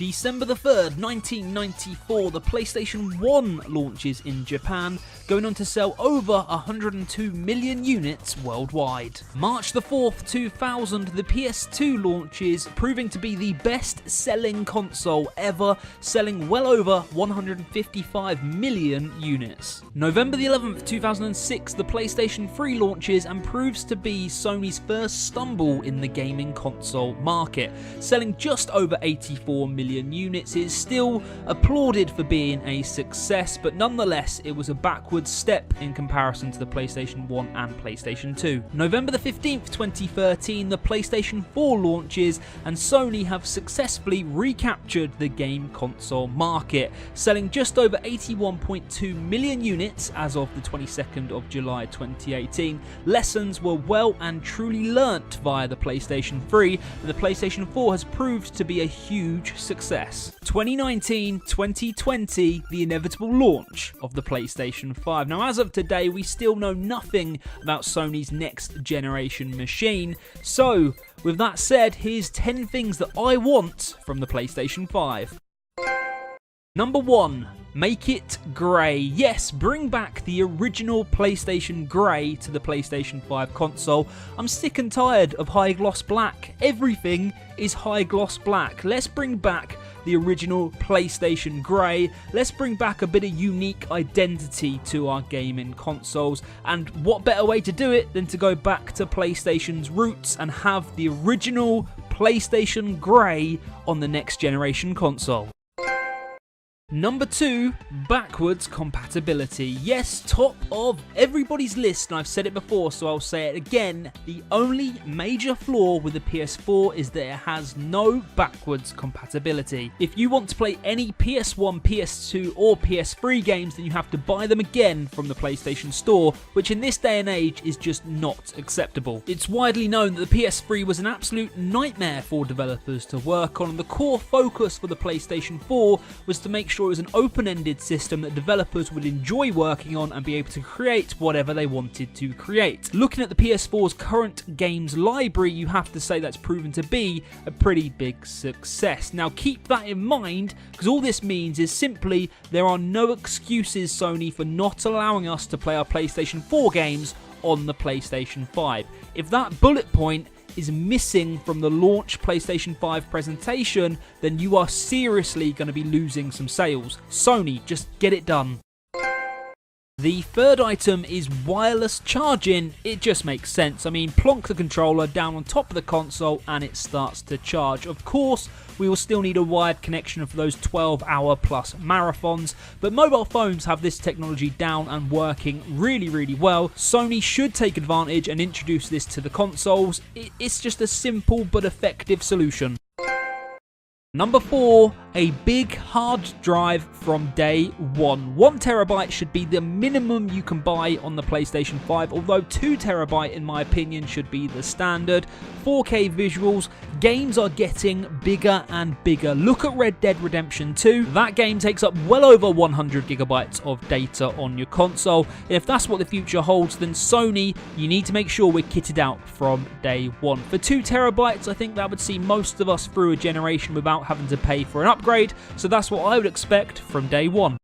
December the 3rd, 1994, the PlayStation 1 launches in Japan, going on to sell over 102 million units worldwide. March the 4th, 2000, the PS2 launches, proving to be the best-selling console ever, selling well over 155 million units. November the 11th, 2006, the PlayStation 3 launches and proves to be Sony's first stumble in the gaming console market, selling just over 84 million units. It is still applauded for being a success, but nonetheless it was a backwards step in comparison to the PlayStation 1 and PlayStation 2. November the 15th, 2013, the PlayStation 4 launches and Sony have successfully recaptured the game console market, selling just over 81.2 million units as of the 22nd of July 2018. Lessons were well and truly learnt via the PlayStation 3, and the PlayStation 4 has proved to be a huge success. 2019-2020, the inevitable launch of the PlayStation 5. Now, as of today, we still know nothing about Sony's next generation machine. So, with that said, here's 10 things that I want from the PlayStation 5. Number 1. Make it grey. Yes, bring back the original PlayStation grey to the PlayStation 5 console. I'm sick and tired of high gloss black. Everything is high gloss black. Let's bring back the original PlayStation grey. Let's bring back a bit of unique identity to our gaming consoles. And what better way to do it than to go back to PlayStation's roots and have the original PlayStation grey on the next generation console. Number 2, backwards compatibility. Yes, top of everybody's list, and I've said it before, so I'll say it again. The only major flaw with the PS4 is that it has no backwards compatibility. If you want to play any PS1, PS2, or PS3 games, then you have to buy them again from the PlayStation Store, which in this day and age is just not acceptable. It's widely known that the PS3 was an absolute nightmare for developers to work on, and the core focus for the PlayStation 4 was to make sure it was an open-ended system that developers would enjoy working on and be able to create whatever they wanted to create. Looking at the PS4's current games library, you have to say that's proven to be a pretty big success. Now keep that in mind, because all this means is simply there are no excuses, Sony, for not allowing us to play our PlayStation 4 games on the PlayStation 5. If that bullet point is missing from the launch PlayStation 5 presentation, then you are seriously going to be losing some sales. Sony, just get it done. The third item is wireless charging. It just makes sense. I mean, plonk the controller down on top of the console and it starts to charge. Of course, we will still need a wired connection for those 12-hour plus marathons, but mobile phones have this technology down and working really, really well. Sony should take advantage and introduce this to the consoles. It's just a simple but effective solution. Number 4, a big hard drive from day one. 1 terabyte should be the minimum you can buy on the PlayStation 5, although 2 terabyte in my opinion should be the standard. 4K visuals, games are getting bigger and bigger. Look at Red Dead Redemption 2. That game takes up well over 100 gigabytes of data on your console. If that's what the future holds, then Sony, you need to make sure we're kitted out from day one. For 2 terabytes, I think that would see most of us through a generation without having to pay for an upgrade, so that's what I would expect from day one.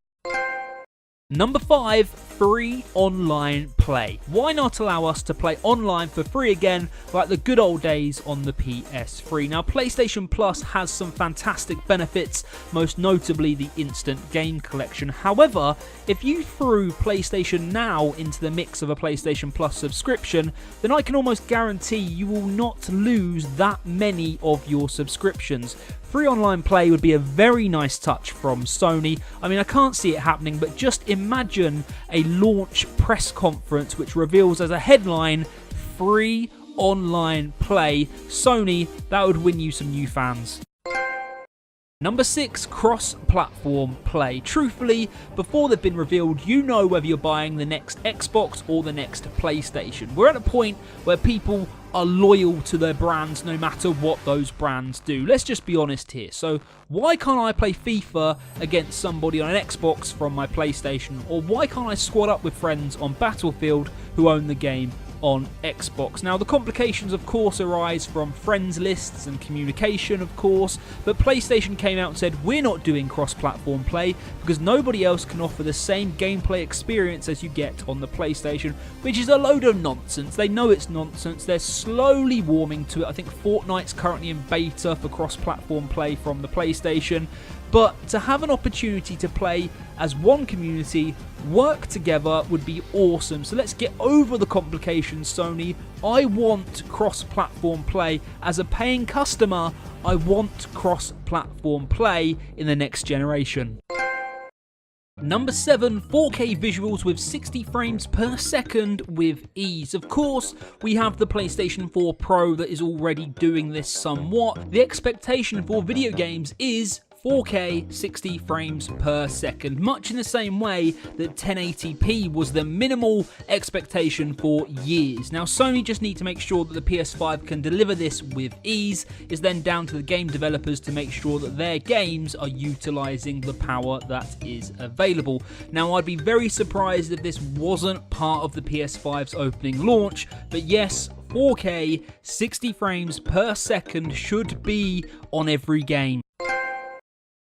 Number 5, free online play. Why not allow us to play online for free again, like the good old days on the PS3? Now, PlayStation Plus has some fantastic benefits, most notably the instant game collection. However, if you threw PlayStation Now into the mix of a PlayStation Plus subscription, then I can almost guarantee you will not lose that many of your subscriptions. Free online play would be a very nice touch from Sony. I mean, I can't see it happening, but just imagine a launch press conference which reveals as a headline, free online play. Sony, that would win you some new fans. Number 6, cross-platform play. Truthfully, before they've been revealed, you know whether you're buying the next Xbox or the next PlayStation. We're at a point where people are loyal to their brands no matter what those brands do. Let's just be honest here. So why can't I play FIFA against somebody on an Xbox from my PlayStation? Or why can't I squad up with friends on Battlefield who own the game on Xbox. Now, the complications, of course, arise from friends lists and communication, of course, but PlayStation came out and said, we're not doing cross-platform play because nobody else can offer the same gameplay experience as you get on the PlayStation, which is a load of nonsense. They know it's nonsense. They're slowly warming to it. I think Fortnite's currently in beta for cross-platform play from the PlayStation. But to have an opportunity to play as one community, work together, would be awesome. So let's get over the complications, Sony. I want cross-platform play. As a paying customer, I want cross-platform play in the next generation. Number 7, 4K visuals with 60 frames per second with ease. Of course, we have the PlayStation 4 Pro that is already doing this somewhat. The expectation for video games is 4K 60 frames per second, much in the same way that 1080p was the minimal expectation for years. Now, Sony just need to make sure that the PS5 can deliver this with ease. It's then down to the game developers to make sure that their games are utilizing the power that is available. Now, I'd be very surprised if this wasn't part of the PS5's opening launch, but yes, 4K 60 frames per second should be on every game.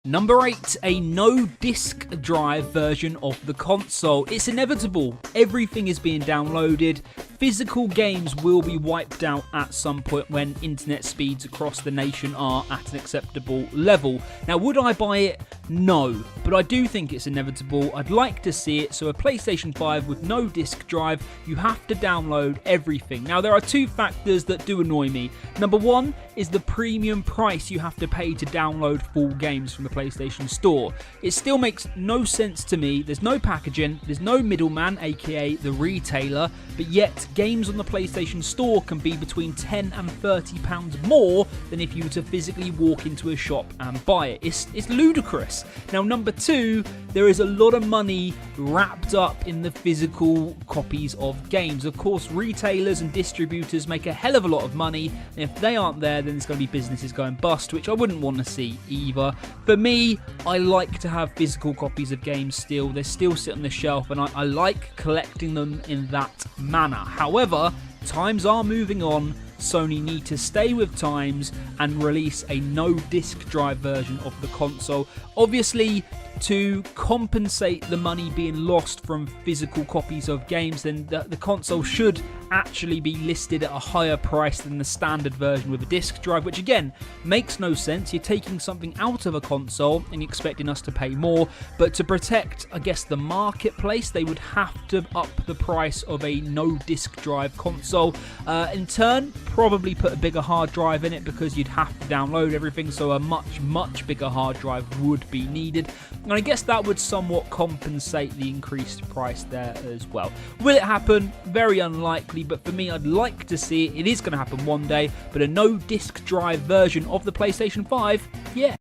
Number 8, a no disk drive version of the console. It's inevitable. Everything is being downloaded. Physical games will be wiped out at some point when internet speeds across the nation are at an acceptable level. Now, would I buy it? No, but I do think it's inevitable. I'd like to see it. So a PlayStation 5 with no disk drive, you have to download everything. Now, there are two factors that do annoy me. Number 1 is the premium price you have to pay to download full games from the PlayStation Store. It still makes no sense to me. There's no packaging, there's no middleman, aka the retailer, but yet games on the PlayStation Store can be between £10 and £30 more than if you were to physically walk into a shop and buy it. It's ludicrous. Now, number 2, there is a lot of money wrapped up in the physical copies of games. Of course, retailers and distributors make a hell of a lot of money, and if they aren't there, then there's going to be businesses going bust, which I wouldn't want to see either. For me, I like to have physical copies of games still. They still sit on the shelf, and I like collecting them in that manner. However, times are moving on. Sony need to stay with times and release a no disc drive version of the console. Obviously, to compensate the money being lost from physical copies of games, then the console should actually be listed at a higher price than the standard version with a disc drive, which again makes no sense. You're taking something out of a console and expecting us to pay more, but to protect, I guess, the marketplace, they would have to up the price of a no disc drive console. In turn, probably put a bigger hard drive in it because you'd have to download everything, so a much bigger hard drive would be needed, and I guess that would somewhat compensate the increased price there as well. Will it happen? Very unlikely, but for me, I'd like to see it. It is going to happen one day, but a no disc drive version of the PlayStation 5, yeah.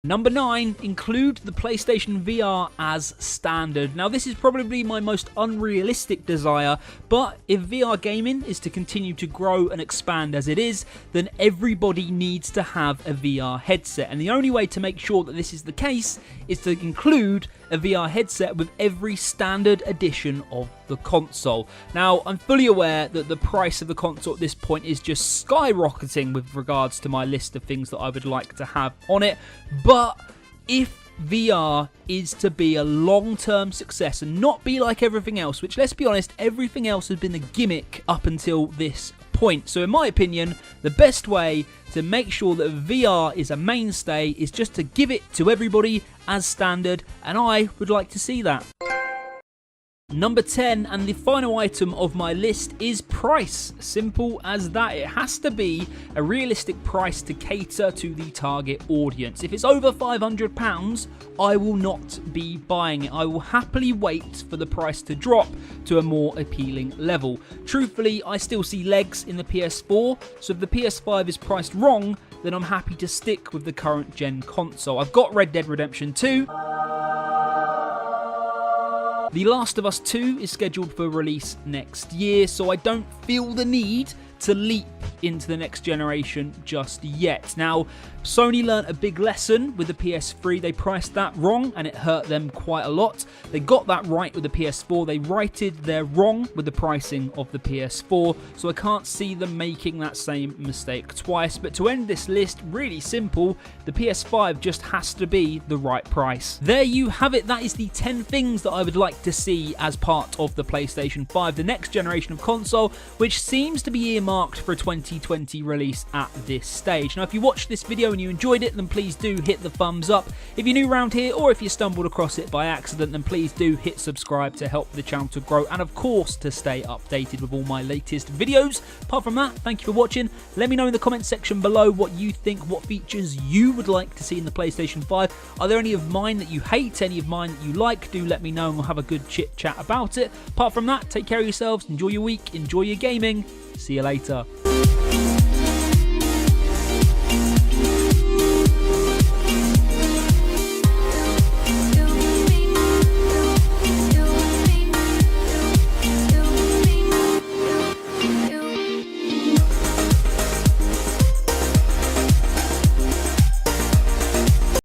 Number 9, include the PlayStation VR as standard. Now, this is probably my most unrealistic desire, but if VR gaming is to continue to grow and expand as it is, then everybody needs to have a VR headset. And the only way to make sure that this is the case is to include a VR headset with every standard edition of the console. Now, I'm fully aware that the price of the console at this point is just skyrocketing with regards to my list of things that I would like to have on it, but if VR is to be a long-term success and not be like everything else, which, let's be honest, everything else has been a gimmick up until this point. So in my opinion, the best way to make sure that VR is a mainstay is just to give it to everybody as standard, and I would like to see that. Number 10, and the final item of my list, is price. Simple as that. It has to be a realistic price to cater to the target audience. If it's over £500, I will not be buying it. I will happily wait for the price to drop to a more appealing level. Truthfully, I still see legs in the PS4, so if the PS5 is priced wrong, then I'm happy to stick with the current gen console. I've got Red Dead Redemption 2. The Last of Us 2 is scheduled for release next year, so I don't feel the need to leap into the next generation just yet. Now, Sony learnt a big lesson with the PS3. They priced that wrong and it hurt them quite a lot. They got that right with the PS4. They righted their wrong with the pricing of the PS4, so I can't see them making that same mistake twice. But to end this list, really simple, the PS5 just has to be the right price. There you have it. That is the 10 things that I would like to see as part of the PlayStation 5, the next generation of console, which seems to be earmarked for a 2020 release at this stage. Now, if you watched this video and you enjoyed it, then please do hit the thumbs up. If you're new around here, or if you stumbled across it by accident, then please do hit subscribe to help the channel to grow, and of course to stay updated with all my latest videos. Apart from that, thank you for watching. Let me know in the comment section below what you think, what features you would like to see in the PlayStation 5. Are there any of mine that you hate, any of mine that you like? Do let me know and we'll have a good chit chat about it. Apart from that, take care of yourselves, enjoy your week, enjoy your gaming. See you later.